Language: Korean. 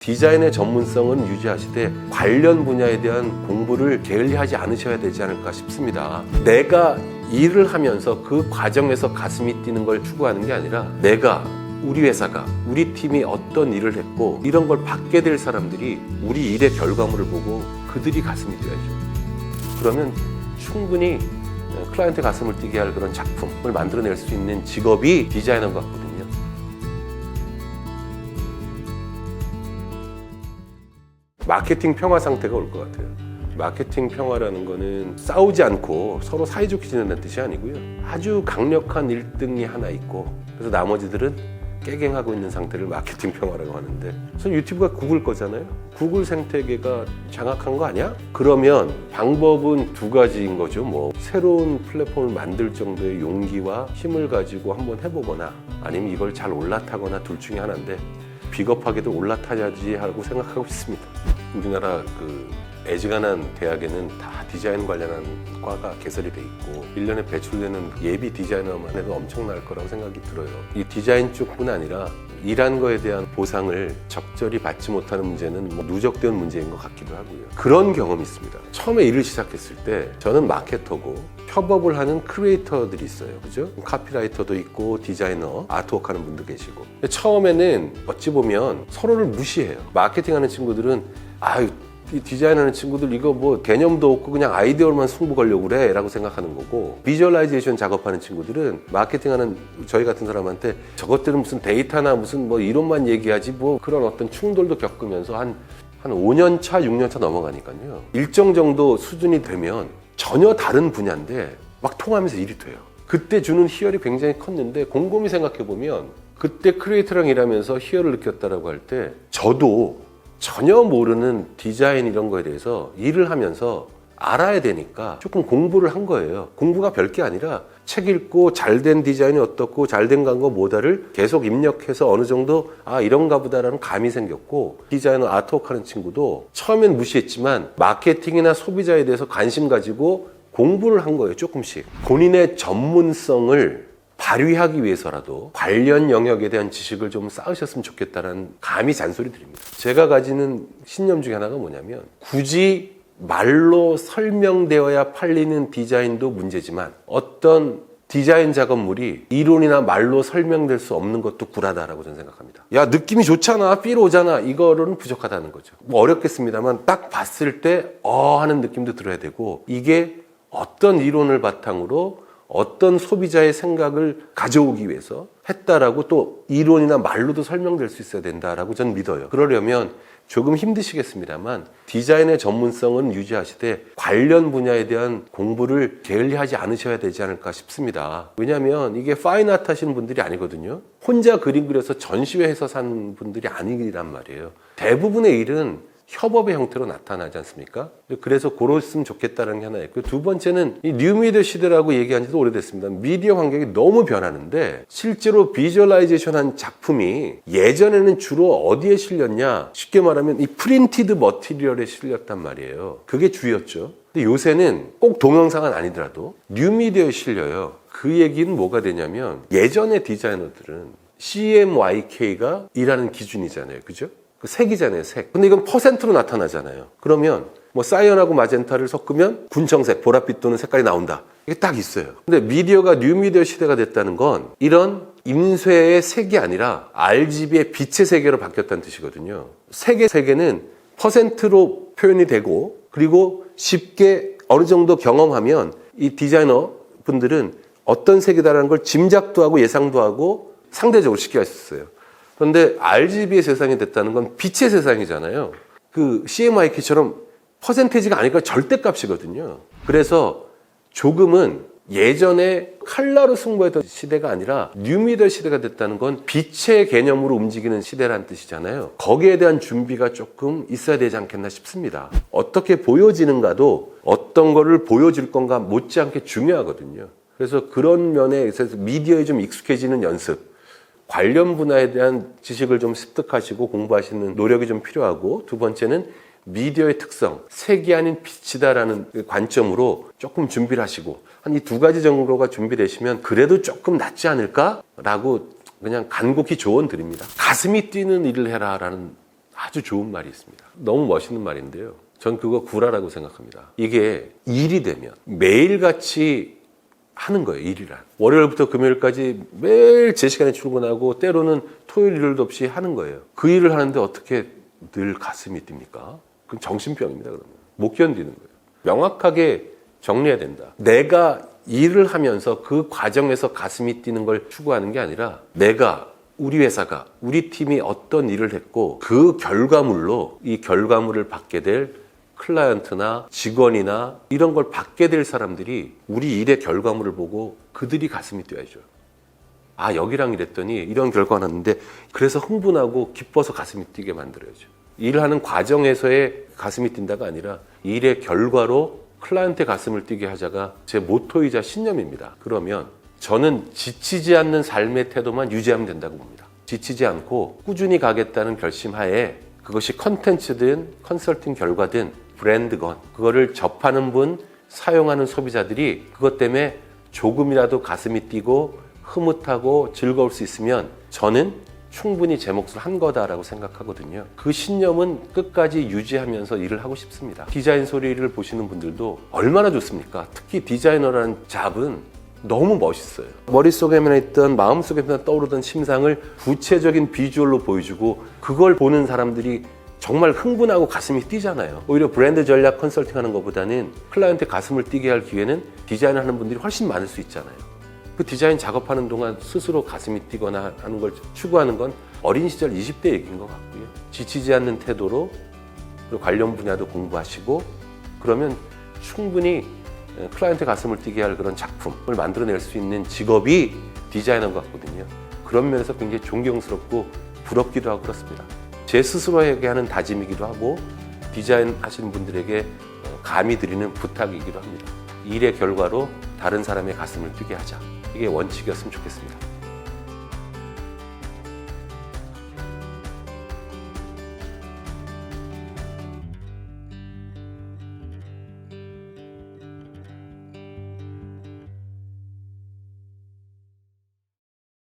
디자인의 전문성은 유지하시되 관련 분야에 대한 공부를 게을리하지 않으셔야 되지 않을까 싶습니다. 내가 일을 하면서 그 과정에서 가슴이 뛰는 걸 추구하는 게 아니라 내가 우리 회사가 우리 팀이 어떤 일을 했고 이런 걸 받게 될 사람들이 우리 일의 결과물을 보고 그들이 가슴이 뛰어야죠. 그러면 충분히 클라이언트 가슴을 뛰게 할 그런 작품을 만들어낼 수 있는 직업이 디자이너 같거든요. 마케팅 평화 상태가 올 것 같아요. 마케팅 평화라는 거는 싸우지 않고 서로 사이좋게 지낸다는 뜻이 아니고요. 아주 강력한 1등이 하나 있고 그래서 나머지들은 깨갱하고 있는 상태를 마케팅 평화라고 하는데, 우선 유튜브가 구글 거잖아요. 구글 생태계가 장악한 거 아니야? 그러면 방법은 두 가지인 거죠. 새로운 플랫폼을 만들 정도의 용기와 힘을 가지고 한번 해보거나 아니면 이걸 잘 올라타거나 둘 중에 하나인데, 비겁하게도 올라타야지 하고 생각하고 있습니다. 우리나라 애지간한 대학에는 다 디자인 관련한 과가 개설이 돼 있고 1년에 배출되는 예비 디자이너만 해도 엄청날 거라고 생각이 들어요. 이 디자인 쪽뿐 아니라 일한 거에 대한 보상을 적절히 받지 못하는 문제는 누적된 문제인 것 같기도 하고요. 그런 경험이 있습니다. 처음에 일을 시작했을 때 저는 마케터고 협업을 하는 크리에이터들이 있어요. 그죠? 카피라이터도 있고 디자이너, 아트워크 하는 분도 계시고. 처음에는 어찌 보면 서로를 무시해요. 마케팅하는 친구들은 이 디자인하는 친구들 이거 개념도 없고 그냥 아이디어로만 승부 걸려고 그래 라고 생각하는 거고, 비주얼라이제이션 작업하는 친구들은 마케팅하는 저희 같은 사람한테 저것들은 무슨 데이터나 무슨 이론만 얘기하지 그런 어떤 충돌도 겪으면서 한 5년 차, 6년 차 넘어가니까요. 일정 정도 수준이 되면 전혀 다른 분야인데 막 통하면서 일이 돼요. 그때 주는 희열이 굉장히 컸는데 곰곰이 생각해보면 그때 크리에이터랑 일하면서 희열을 느꼈다라고 할 때 저도 전혀 모르는 디자인 이런 거에 대해서 일을 하면서 알아야 되니까 조금 공부를 한 거예요. 공부가 별게 아니라 책 읽고 잘된 디자인이 어떻고 잘된 광고 뭐다를 계속 입력해서 어느 정도 이런가 보다라는 감이 생겼고, 디자이너 아트워크 하는 친구도 처음엔 무시했지만 마케팅이나 소비자에 대해서 관심 가지고 공부를 한 거예요. 조금씩. 본인의 전문성을 발휘하기 위해서라도 관련 영역에 대한 지식을 좀 쌓으셨으면 좋겠다는 감히 잔소리 드립니다. 제가 가지는 신념 중에 하나가 뭐냐면, 굳이 말로 설명되어야 팔리는 디자인도 문제지만 어떤 디자인 작업물이 이론이나 말로 설명될 수 없는 것도 굴하다라고 저는 생각합니다. 야, 느낌이 좋잖아, 삘 오잖아, 이거로는 부족하다는 거죠. 어렵겠습니다만 딱 봤을 때 하는 느낌도 들어야 되고, 이게 어떤 이론을 바탕으로 어떤 소비자의 생각을 가져오기 위해서 했다라고 또 이론이나 말로도 설명될 수 있어야 된다라고 저는 믿어요. 그러려면 조금 힘드시겠습니다만 디자인의 전문성은 유지하시되 관련 분야에 대한 공부를 게을리하지 않으셔야 되지 않을까 싶습니다. 왜냐하면 이게 파인아트 하시는 분들이 아니거든요. 혼자 그림 그려서 전시회에서 사는 분들이 아니란 말이에요. 대부분의 일은 협업의 형태로 나타나지 않습니까? 그래서 그랬으면 좋겠다는 게 하나 있고요. 두 번째는 이 뉴미디어 시대라고 얘기한 지도 오래됐습니다. 미디어 환경이 너무 변하는데 실제로 비주얼라이제이션 한 작품이 예전에는 주로 어디에 실렸냐? 쉽게 말하면 이 프린티드 머티리얼에 실렸단 말이에요. 그게 주였죠. 근데 요새는 꼭 동영상은 아니더라도 뉴미디어에 실려요. 그 얘기는 뭐가 되냐면, 예전의 디자이너들은 CMYK가 일하는 기준이잖아요. 그죠? 그 색이잖아요, 색. 근데 이건 퍼센트로 나타나잖아요. 그러면 사이언하고 마젠타를 섞으면 군청색, 보랏빛 도는 색깔이 나온다. 이게 딱 있어요. 근데 미디어가 뉴미디어 시대가 됐다는 건 이런 임쇄의 색이 아니라 RGB의 빛의 세계로 바뀌었다는 뜻이거든요. 색의 세계는 퍼센트로 표현이 되고, 그리고 쉽게 어느 정도 경험하면 이 디자이너 분들은 어떤 색이다라는 걸 짐작도 하고 예상도 하고 상대적으로 쉽게 할 수 있어요. 그런데 RGB의 세상이 됐다는 건 빛의 세상이잖아요. 그 CMYK처럼 퍼센테이지가 아니니까 절대값이거든요. 그래서 조금은 예전에 컬러로 승부했던 시대가 아니라 뉴미디어 시대가 됐다는 건 빛의 개념으로 움직이는 시대라는 뜻이잖아요. 거기에 대한 준비가 조금 있어야 되지 않겠나 싶습니다. 어떻게 보여지는가도 어떤 거를 보여줄 건가 못지않게 중요하거든요. 그래서 그런 면에 있어서 미디어에 좀 익숙해지는 연습, 관련 분야에 대한 지식을 좀 습득하시고 공부하시는 노력이 좀 필요하고, 두 번째는 미디어의 특성, 색이 아닌 빛이다라는 관점으로 조금 준비를 하시고, 한 이 두 가지 정도가 준비되시면 그래도 조금 낫지 않을까라고 그냥 간곡히 조언 드립니다. 가슴이 뛰는 일을 해라라는 아주 좋은 말이 있습니다. 너무 멋있는 말인데요. 전 그거 구라라고 생각합니다. 이게 일이 되면 매일같이 하는 거예요. 일이란. 월요일부터 금요일까지 매일 제 시간에 출근하고 때로는 토요일 일요일도 없이 하는 거예요. 그 일을 하는데 어떻게 늘 가슴이 뜁니까? 그럼 정신병입니다. 그러면 못 견디는 거예요. 명확하게 정리해야 된다. 내가 일을 하면서 그 과정에서 가슴이 뛰는 걸 추구하는 게 아니라 내가 우리 회사가 우리 팀이 어떤 일을 했고 그 결과물로 이 결과물을 받게 될 클라이언트나 직원이나 이런 걸 받게 될 사람들이 우리 일의 결과물을 보고 그들이 가슴이 뛰어야죠. 아, 여기랑 이랬더니 이런 결과가 났는데 그래서 흥분하고 기뻐서 가슴이 뛰게 만들어야죠. 일을 하는 과정에서의 가슴이 뛴다가 아니라 일의 결과로 클라이언트의 가슴을 뛰게 하자가 제 모토이자 신념입니다. 그러면 저는 지치지 않는 삶의 태도만 유지하면 된다고 봅니다. 지치지 않고 꾸준히 가겠다는 결심하에 그것이 컨텐츠든 컨설팅 결과든 브랜드건 그거를 접하는 분, 사용하는 소비자들이 그것 때문에 조금이라도 가슴이 뛰고 흐뭇하고 즐거울 수 있으면 저는 충분히 제 몫을 한 거다라고 생각하거든요. 그 신념은 끝까지 유지하면서 일을 하고 싶습니다. 디자인 소리를 보시는 분들도 얼마나 좋습니까? 특히 디자이너라는 잡은 너무 멋있어요. 머릿속에만 있던 마음속에만 떠오르던 심상을 구체적인 비주얼로 보여주고 그걸 보는 사람들이 정말 흥분하고 가슴이 뛰잖아요. 오히려 브랜드 전략 컨설팅 하는 것보다는 클라이언트의 가슴을 뛰게 할 기회는 디자인을 하는 분들이 훨씬 많을 수 있잖아요. 그 디자인 작업하는 동안 스스로 가슴이 뛰거나 하는 걸 추구하는 건 어린 시절 20대 얘기인 것 같고요. 지치지 않는 태도로 그리고 관련 분야도 공부하시고 그러면 충분히 클라이언트 가슴을 뛰게 할 그런 작품을 만들어낼 수 있는 직업이 디자이너 같거든요. 그런 면에서 굉장히 존경스럽고 부럽기도 하고 그렇습니다. 제 스스로에게 하는 다짐이기도 하고 디자인 하시는 분들에게 감히 드리는 부탁이기도 합니다. 일의 결과로 다른 사람의 가슴을 뛰게 하자. 이게 원칙이었으면 좋겠습니다.